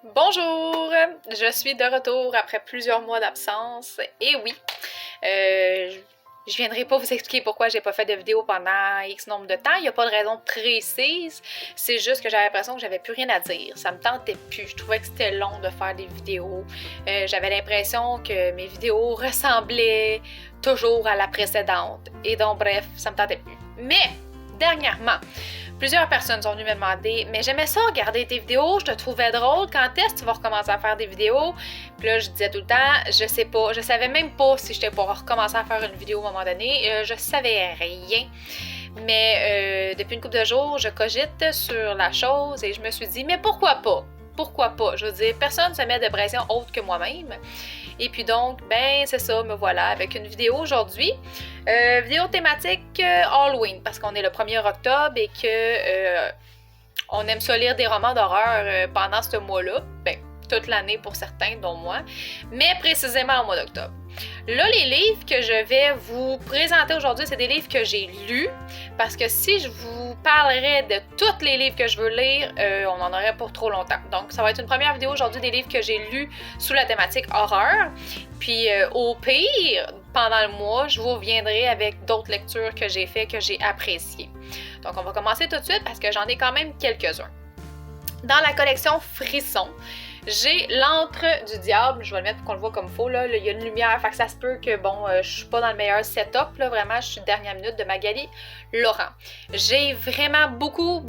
Bonjour! Je suis de retour après plusieurs mois d'absence. Et oui, euh, je viendrai pas vous expliquer pourquoi j'ai pas fait de vidéo pendant X nombre de temps. Il n'y a pas de raison précise. C'est juste que j'avais l'impression que j'avais plus rien à dire. Ça me tentait plus. Je trouvais que c'était long de faire des vidéos. J'avais l'impression que mes vidéos ressemblaient toujours à la précédente. Et donc, bref, ça me tentait plus. Mais, dernièrement, plusieurs personnes sont venues me demander « Mais j'aimais ça regarder tes vidéos, je te trouvais drôle, quand est-ce que tu vas recommencer à faire des vidéos? » Puis là, je disais tout le temps « Je sais pas, je savais même pas si j'étais pour recommencer à faire une vidéo à un moment donné, je savais rien. » Mais depuis une couple de jours, je cogite sur la chose et je me suis dit « Mais pourquoi pas? Pourquoi pas? » Je veux dire, personne ne se met de pression autre que moi-même. Et puis donc, ben c'est ça, me voilà avec une vidéo aujourd'hui. Vidéo thématique Halloween, parce qu'on est le 1er octobre et que on aime ça lire des romans d'horreur pendant ce mois-là. Ben, toute l'année pour certains, dont moi, mais précisément au mois d'octobre. Là, les livres que je vais vous présenter aujourd'hui, c'est des livres que j'ai lus, parce que si je vous parlerais de tous les livres que je veux lire, on en aurait pour trop longtemps. Donc, ça va être une première vidéo aujourd'hui des livres que j'ai lus sous la thématique horreur. Puis, au pire, pendant le mois, je vous reviendrai avec d'autres lectures que j'ai faites, que j'ai appréciées. Donc, on va commencer tout de suite parce que j'en ai quand même quelques-uns. Dans la collection Frisson, j'ai L'Antre du Diable, je vais le mettre pour qu'on le voit comme il faut, là. Il y a une lumière, fait que ça se peut que, bon, je suis pas dans le meilleur setup, là, vraiment, je suis dernière minute de Magali Laurent. J'ai vraiment beaucoup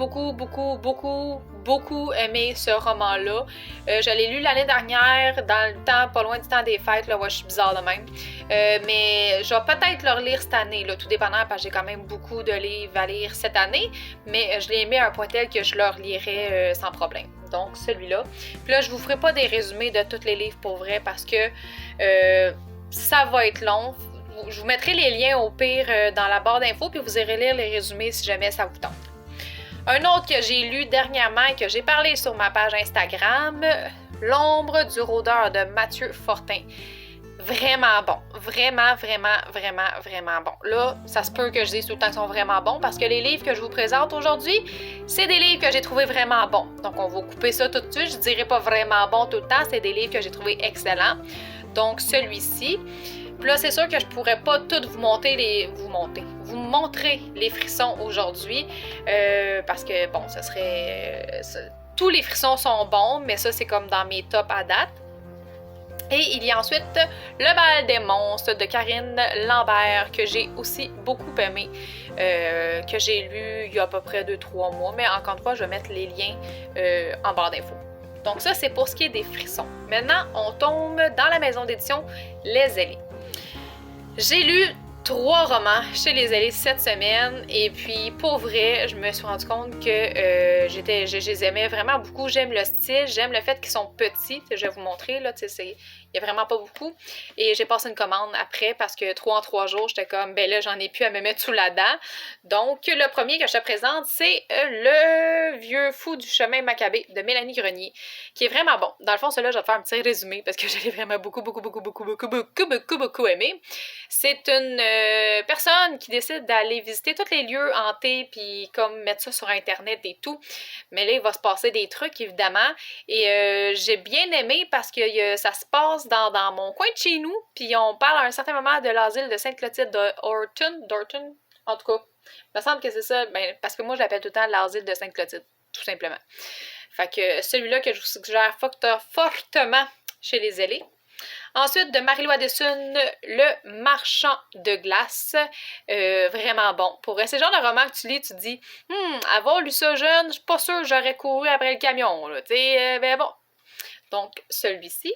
aimé ce roman-là. Je l'ai lu l'année dernière, dans le temps, pas loin du temps des fêtes, là, ouais, je suis bizarre de même. Mais je vais peut-être le relire cette année, là, tout dépendant, parce que j'ai quand même beaucoup de livres à lire cette année, mais je l'ai aimé à un point tel que je le relirai sans problème. Donc, celui-là. Puis là, je vous ferai pas des résumés de tous les livres pour vrai parce que ça va être long. Je vous mettrai les liens au pire dans la barre d'infos, puis vous irez lire les résumés si jamais ça vous tente. Un autre que j'ai lu dernièrement et que j'ai parlé sur ma page Instagram, L'ombre du rôdeur de Mathieu Fortin. Vraiment bon. Vraiment bon. Là, ça se peut que je dise tout le temps qu'ils sont vraiment bons parce que les livres que je vous présente aujourd'hui, c'est des livres que j'ai trouvés vraiment bons. Donc, on va couper ça tout de suite. Je dirais pas vraiment bon tout le temps. C'est des livres que j'ai trouvés excellents. Donc, celui-ci. Puis là, c'est sûr que je pourrais pas toutes vous montrer les frissons aujourd'hui parce que, bon, ce serait... tous les frissons sont bons, mais ça, c'est comme dans mes tops à date. Et il y a ensuite Le bal des monstres de Karine Lambert, que j'ai aussi beaucoup aimé, que j'ai lu il y a à peu près 2-3 mois, mais encore une fois, je vais mettre les liens en barre d'infos. Donc ça, c'est pour ce qui est des frissons. Maintenant, on tombe dans la maison d'édition Les Ailés. J'ai lu 3 romans chez Les Ailés cette semaine et puis pour vrai, je me suis rendu compte que je les aimais vraiment beaucoup. J'aime le style, j'aime le fait qu'ils sont petits. Je vais vous montrer, là, tu sais, il n'y a vraiment pas beaucoup. Et j'ai passé une commande après parce que 3 en 3 jours, j'étais comme, ben là, j'en ai plus à me mettre sous la dent. Donc, le premier que je te présente, c'est Le vieux fou du chemin Maccabée de Mélanie Grenier, qui est vraiment bon. Dans le fond, celui-là, je vais te faire un petit résumé parce que je l'ai vraiment beaucoup aimé. C'est une personne qui décide d'aller visiter tous les lieux hantés puis comme mettre ça sur Internet et tout. Mais là, il va se passer des trucs, évidemment. Et j'ai bien aimé parce que ça se passe dans mon coin de chez nous. Puis on parle à un certain moment de l'asile de Sainte-Clotilde d'Orton. En tout cas, il me semble que c'est ça. Ben, parce que moi, je l'appelle tout le temps l'asile de Sainte-Clotilde, tout simplement. Fait que celui-là que je vous suggère fortement chez Les Ailés. Ensuite, de Marie-Loi Dessun, Le marchand de glace. Vraiment bon. Pour c'est le genre de roman que tu lis, tu te dis avoir lu ça jeune, je suis pas sûre que j'aurais couru après le camion. Là, ben bon. Donc, celui-ci.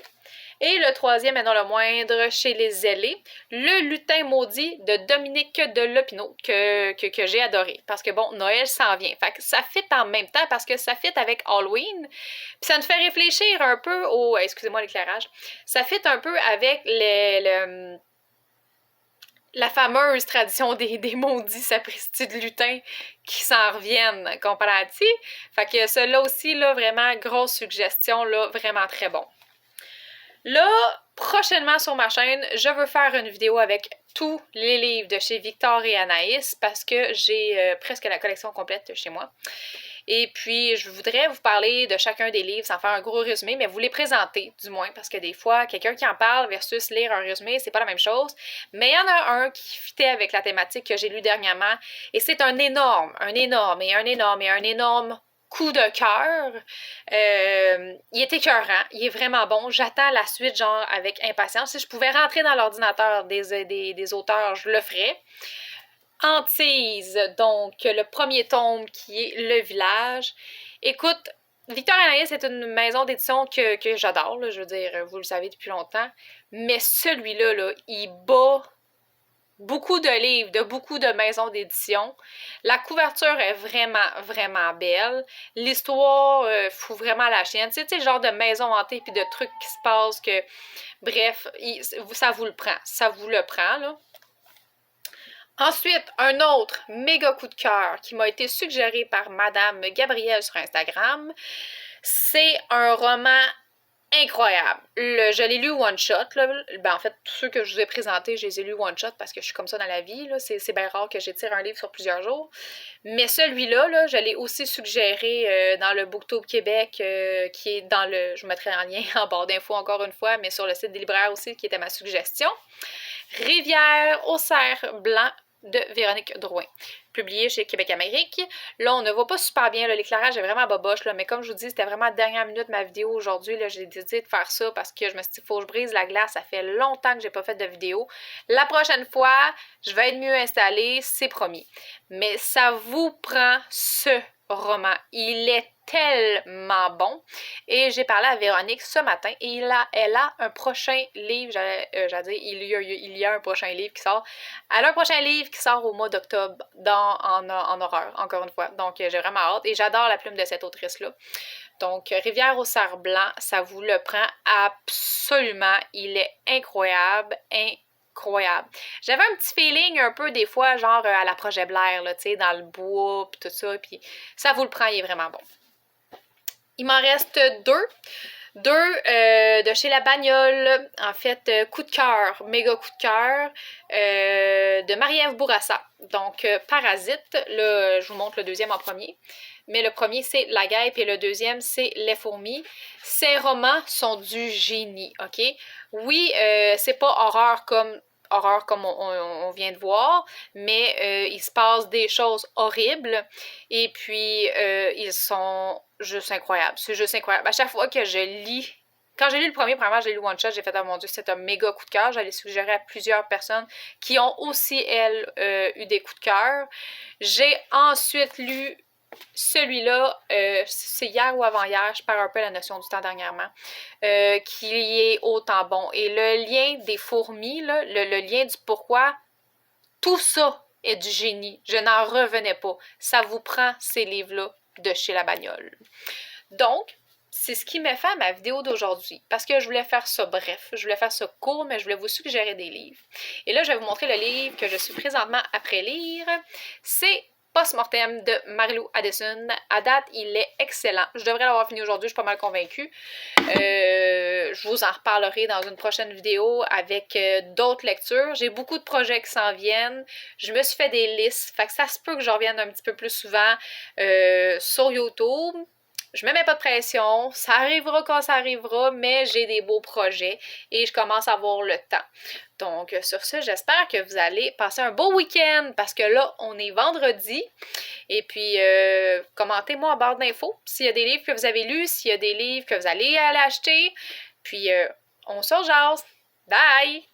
Et le troisième, et non le moindre, chez Les Ailés, Le lutin maudit de Dominique de Lopinot, que j'ai adoré. Parce que, bon, Noël s'en vient. Fait que ça fit en même temps parce que ça fit avec Halloween. Puis ça nous fait réfléchir un peu au... Excusez-moi l'éclairage. Ça fit un peu avec la fameuse tradition des maudits sapristis de lutins qui s'en reviennent, comprends-tu? Fait que celui-là aussi, là, vraiment, grosse suggestion, là, vraiment très bon. Là, prochainement sur ma chaîne, je veux faire une vidéo avec tous les livres de chez Victor et Anaïs parce que j'ai presque la collection complète chez moi. Et puis, je voudrais vous parler de chacun des livres sans faire un gros résumé, mais vous les présenter, du moins, parce que des fois, quelqu'un qui en parle versus lire un résumé, c'est pas la même chose. Mais il y en a un qui fitait avec la thématique que j'ai lu dernièrement, et c'est un énorme coup de cœur. Il est écœurant, il est vraiment bon. J'attends la suite, genre, avec impatience. Si je pouvais rentrer dans l'ordinateur des auteurs, je le ferais. Antise, donc le premier tome qui est Le Village. Écoute, Victor Anaïs c'est une maison d'édition que j'adore, là, je veux dire, vous le savez depuis longtemps, mais celui-là, là, il bat beaucoup de livres, de beaucoup de maisons d'édition. La couverture est vraiment belle. L'histoire fout vraiment la chienne. Tu sais, le genre de maison hantée puis de trucs qui se passent que... Bref, ça vous le prend. Ça vous le prend, là. Ensuite, un autre méga coup de cœur qui m'a été suggéré par Madame Gabrielle sur Instagram, c'est un roman incroyable. Je l'ai lu one shot. Ben, en fait, tous ceux que je vous ai présentés, je les ai lus one shot parce que je suis comme ça dans la vie. C'est bien rare que j'étire un livre sur plusieurs jours. Mais celui-là, là, je l'ai aussi suggéré dans le Booktube Québec, qui est dans le... Je vous mettrai un lien en barre d'infos encore une fois, mais sur le site des libraires aussi, qui était ma suggestion. Rivière au cerf blanc de Véronique Drouin, publié chez Québec Amérique. Là, on ne voit pas super bien, l'éclairage est vraiment boboche, là, mais comme je vous dis, c'était vraiment à la dernière minute ma vidéo aujourd'hui. J'ai décidé de faire ça parce que je me suis dit, il faut que je brise la glace. Ça fait longtemps que j'ai pas fait de vidéo. La prochaine fois, je vais être mieux installée, c'est promis. Mais ça vous prend ce roman. Il est tellement bon. Et j'ai parlé à Véronique ce matin et elle a un prochain livre, j'allais dire, il y a un prochain livre qui sort. Elle a un prochain livre qui sort au mois d'octobre en horreur, encore une fois. Donc, j'ai vraiment hâte et j'adore la plume de cette autrice-là. Donc, Rivière au cerf blanc, ça vous le prend absolument. Il est incroyable, incroyable. J'avais un petit feeling un peu des fois, genre à la Projet Blair, là, tu sais, dans le bois, puis tout ça, puis ça vous le prend, il est vraiment bon. Il m'en reste deux de chez La Bagnole, en fait, coup de cœur, méga coup de cœur, de Marie-Ève Bourassa. Donc, Parasite, là, je vous montre le deuxième en premier. Mais le premier, c'est La Guêpe et le deuxième, c'est Les Fourmis. Ces romans sont du génie, OK? Oui, c'est pas horreur comme on vient de voir, mais il se passe des choses horribles et puis ils sont juste incroyables. C'est juste incroyable. À chaque fois que je lis, quand j'ai lu le premier, premièrement, j'ai lu One Shot, j'ai fait, oh mon Dieu, c'est un méga coup de cœur. J'allais suggérer à plusieurs personnes qui ont aussi, elles, eu des coups de cœur. J'ai ensuite lu celui-là, c'est hier ou avant-hier, je perds un peu la notion du temps dernièrement, qui est autant bon. Et le lien des fourmis, là, le lien du pourquoi, tout ça est du génie. Je n'en revenais pas. Ça vous prend ces livres-là de chez La Bagnole. Donc, c'est ce qui m'a fait ma vidéo d'aujourd'hui. Parce que je voulais faire ça bref, je voulais faire ça court, mais je voulais vous suggérer des livres. Et là, je vais vous montrer le livre que je suis présentement après lire. C'est Post-Mortem de Marilou Addison. À date, il est excellent. Je devrais l'avoir fini aujourd'hui, je suis pas mal convaincue. Je vous en reparlerai dans une prochaine vidéo avec d'autres lectures. J'ai beaucoup de projets qui s'en viennent. Je me suis fait des listes, fait que ça se peut que je revienne un petit peu plus souvent sur YouTube. Je me mets pas de pression, ça arrivera quand ça arrivera, mais j'ai des beaux projets et je commence à avoir le temps. Donc, sur ce, j'espère que vous allez passer un beau week-end parce que là, on est vendredi. Et puis, commentez-moi en barre d'infos s'il y a des livres que vous avez lus, s'il y a des livres que vous allez aller acheter. Puis, on se rejase. Bye!